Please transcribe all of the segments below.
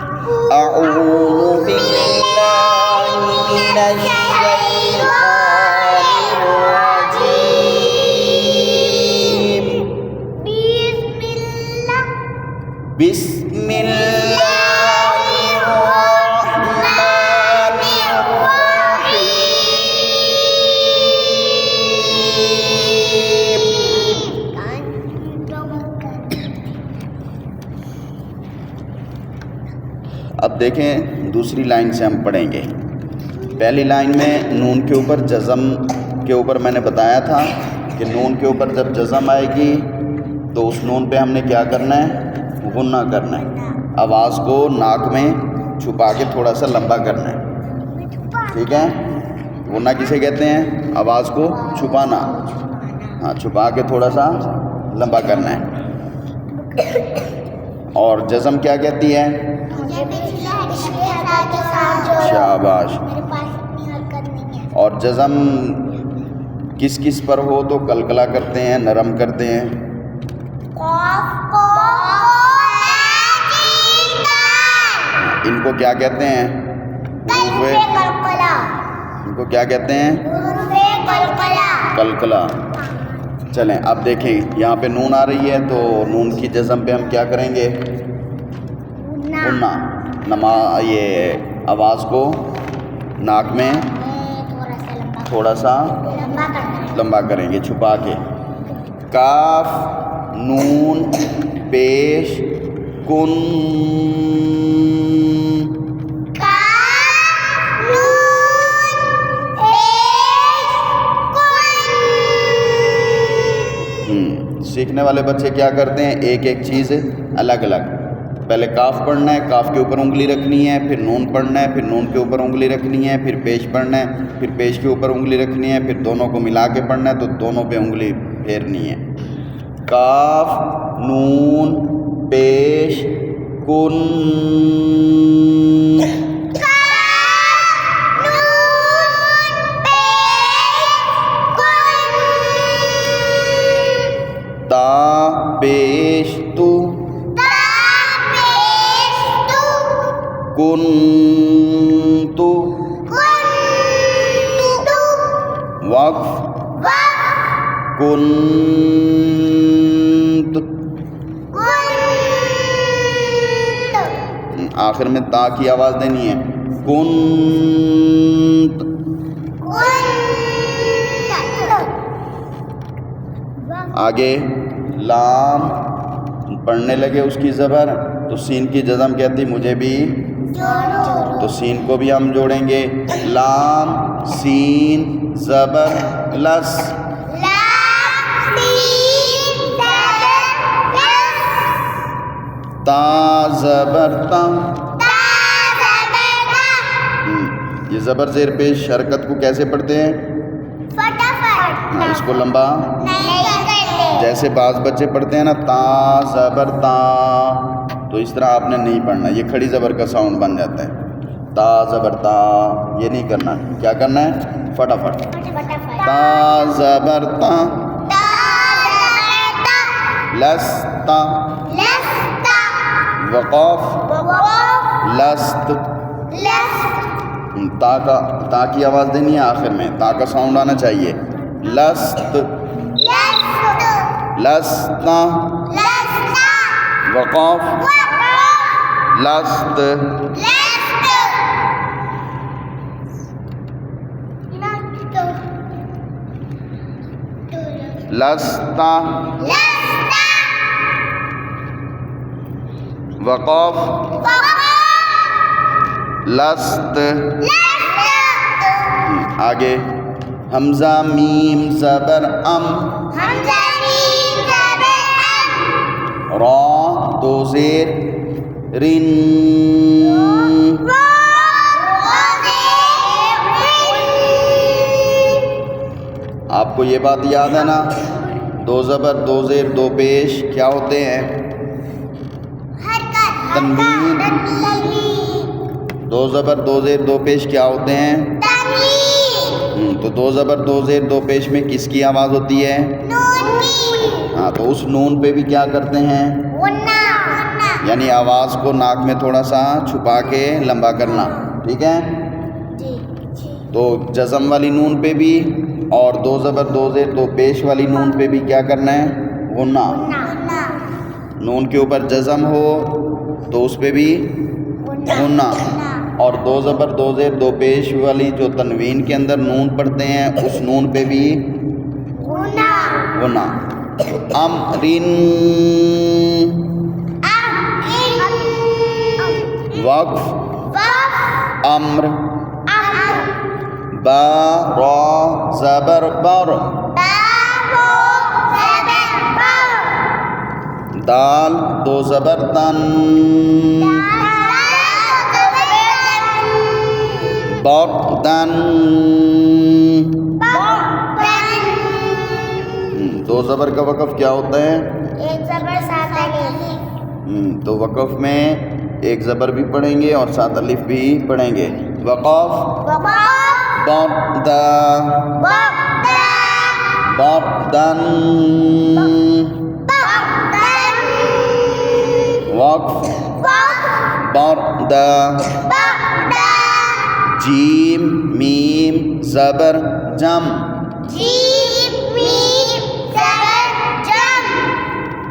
أعوذ بالله من الشيطان الرجيم بسم الله الرحمن الرحيم. اب دیکھیں دوسری لائن سے ہم پڑھیں گے. پہلی لائن میں نون کے اوپر جزم کے اوپر میں نے بتایا تھا کہ نون کے اوپر جب جزم آئے گی تو اس نون پہ ہم نے کیا کرنا ہے؟ غنہ کرنا ہے. آواز کو ناک میں چھپا کے تھوڑا سا لمبا کرنا ہے. ٹھیک ہے؟ غنہ کسے کہتے ہیں؟ آواز کو چھپانا. ہاں، چھپا کے تھوڑا سا لمبا کرنا ہے. اور جزم کیا کہتی ہے؟ شاباش. اور جزم کس کس پر ہو تو کلکلا کرتے ہیں، نرم کرتے ہیں؟ ان کو کیا کہتے ہیں؟ ان کو کیا کہتے ہیں؟ کلکلا. چلیں اب دیکھیں یہاں پہ نون آ رہی ہے تو نون کی جزم پہ ہم کیا کریں گے؟ غنہ. یہ آواز کو ناک میں تھوڑا سا لمبا کریں گے چھپا کے. کاف نون پیش کن. سیکھنے والے بچے کیا کرتے ہیں؟ ایک ایک چیز الگ الگ. پہلے کاف پڑھنا ہے، کاف کے اوپر انگلی رکھنی ہے، پھر نون پڑھنا ہے، پھر نون کے اوپر انگلی رکھنی ہے، پھر پیش پڑھنا ہے، پھر پیش کے اوپر انگلی رکھنی ہے، پھر دونوں کو ملا کے پڑھنا ہے تو دونوں پہ انگلی پھیرنی ہے. کاف نون پیش کن. تا پیش تو. کن تو. وقف کنت. آخر میں تا کی آواز دینی ہے. کنت. آگے لام پڑھنے لگے اس کی زبر تو سین کی جزم کہتی مجھے بھی تو سین کو بھی ہم جوڑیں گے. لام سین زبر لس. تا زبر تا. یہ زبر زیر پیش حرکت کو کیسے پڑھتے ہیں؟ اس کو لمبا جیسے بعض بچے پڑھتے ہیں نا تا زبر تا، تو اس طرح آپ نے نہیں پڑھنا. یہ کھڑی زبر کا ساؤنڈ بن جاتا ہے. تا زبر تا یہ نہیں کرنا. کیا کرنا ہے؟ فٹافٹ. تا زبر تا لستا. وقاف لست. تا کی آواز دینی ہے آخر میں. تا کا ساؤنڈ آنا چاہیے. لست لستا. وقاف لست. لستا. وقاف لست. آگے حمزہ میم زبر ام. را دو زیر رن. آپ کو یہ بات یاد ہے نا؟ دو زبر دو زیر دو پیش کیا ہوتے ہیں؟ تنوین. دو زبر دو زیر دو پیش کیا ہوتے ہیں؟ تو دو زبر دو زیر دو پیش میں کس کی آواز ہوتی ہے؟ ہاں، تو اس نون پہ بھی کیا کرتے ہیں؟ یعنی آواز کو ناک میں تھوڑا سا چھپا کے لمبا کرنا، ٹھیک ہے؟ تو جزم والی نون پہ بھی اور دو زبر دو زیر دو پیش والی نون پہ بھی کیا کرنا ہے؟ غنہ۔ نون کے اوپر جزم ہو تو اس پہ بھی غنہ، اور دو زبر دو زیر دو پیش والی جو تنوین کے اندر نون پڑھتے ہیں اس نون پہ بھی غنہ۔ امرن، وقف، امر، با را زبر بر، دال دو زبر دن، بردن، دو زبر کا وقف کیا ہوتا ہے؟ ایک زبر ساتھ الف۔ تو وقف میں ایک زبر بھی پڑھیں گے اور ساتھ الف بھی پڑھیں گے۔ وقف، بردا، بردن، وقف، بردا، جیم میم زبر جم،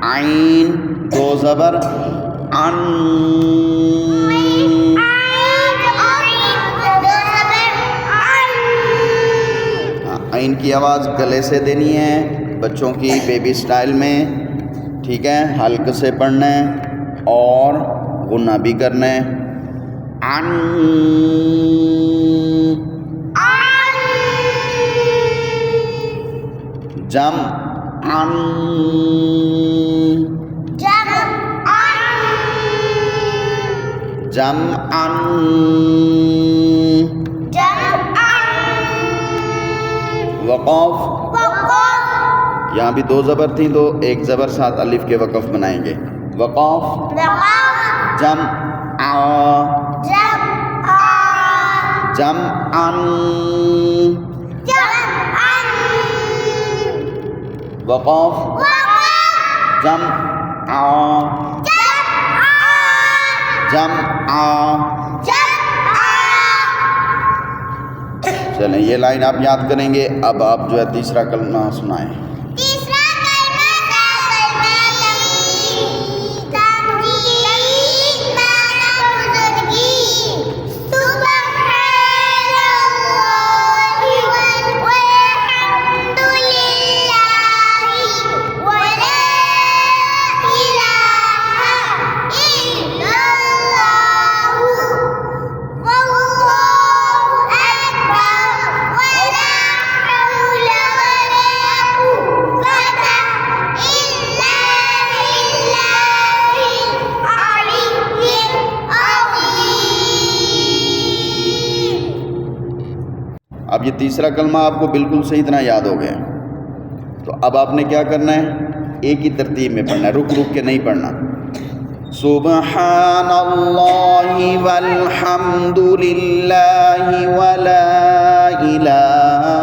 عین دو زبر ان، عین کی آواز گلے سے دینی ہے بچوں کی بیبی سٹائل میں، ٹھیک ہے؟ حلق سے پڑھنا ہے اور غنہ بھی کرنا ہے۔ ان، جم ان، جم ان، وقف، یہاں بھی دو زبر تھیں تو ایک زبر ساتھ الف کے وقف بنائیں گے۔ وقف، جم آ، جم ان، وقف، جم آ، جم آ۔ چلیں یہ لائن آپ یاد کریں گے۔ اب آپ جو ہے تیسرا کلمہ سنائیں۔ اب یہ تیسرا کلمہ آپ کو بالکل صحیح طرح یاد ہو گیا، تو اب آپ نے کیا کرنا ہے؟ ایک ہی ترتیب میں پڑھنا ہے، رک رک کے نہیں پڑھنا۔ سبحان اللہ والحمد للہ ولا الہ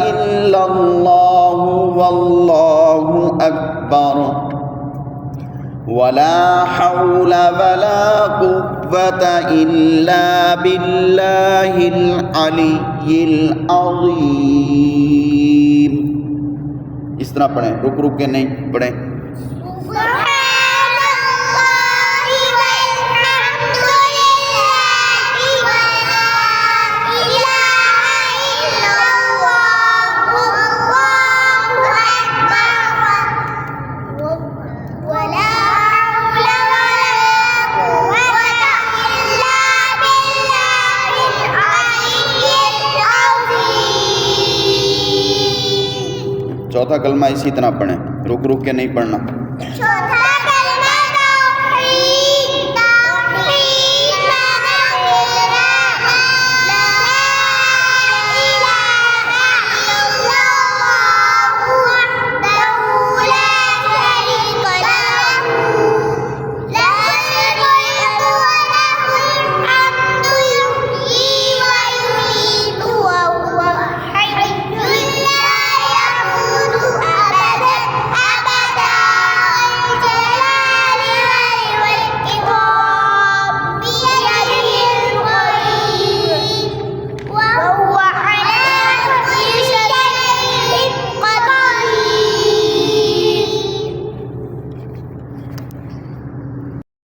الا اللہ واللہ اکبر ولا حول ولا قوة الا باللہ العلی العظیم۔ اس طرح پڑھیں، رک رک کے نہیں پڑھیں۔ چوتھا کلمہ اسی طرح پڑھیں، رک رک کے نہیں پڑھنا۔